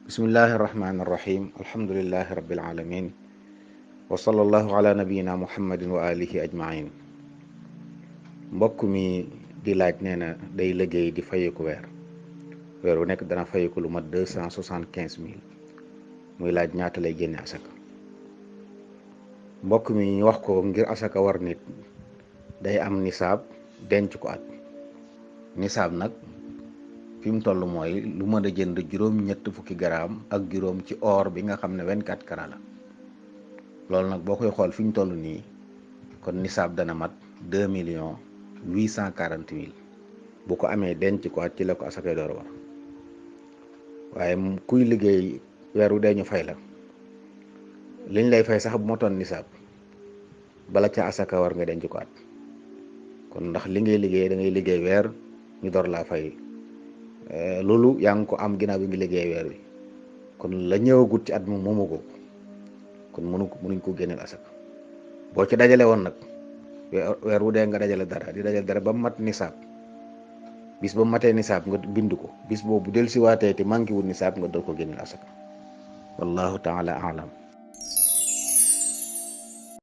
bismillahi irrahmani irrahim alhamdulilahi rabbil alamin wa sallallahu ala nabiyina muhammadin wa alihi ajmain. mbokk mi di laaj nee na day liggéey di fayeku weer wu nekk dana fayeku lu mat 275 000 muy laaj ñaata lay génne asaka. mbokk mi ñu wax ko ngir asaka war nit day am nisaab denc ko at. nisaab nag fi mu toll mooy lu mën a jënd juróom-ñett fukki garaam ak juróom ci or bi nga xam ne 24 carats la. loolu nag boo koy xool fi ñu toll nii kon nisaab dana mat 2,840,000 bu ko amee denc ko at ci la ko asakay door war. waaye kuy liggéey weer wu dee ñu fay la liñ lay fay sax bu motoon nisaab bala ca asaka war nga denc ko at. kon ndax li ngay liggéey da ngay liggéey weer ñu door laa fay loolu yaa ngi ko am ginnaaw bi ngi liggéey weer wi, kon la ñëwagut ci at moom moomu ko, kon mënuñ ko génneel asaka. boo ci dajale woon nag weer wu dee nga dajale dara di dajale dara ba mat nisaab, bis ba matee nisaab nga bind ko, bis boobu del si waatee te manqué wul nisaab nga door ko génneel asaka. wallahu taala alam.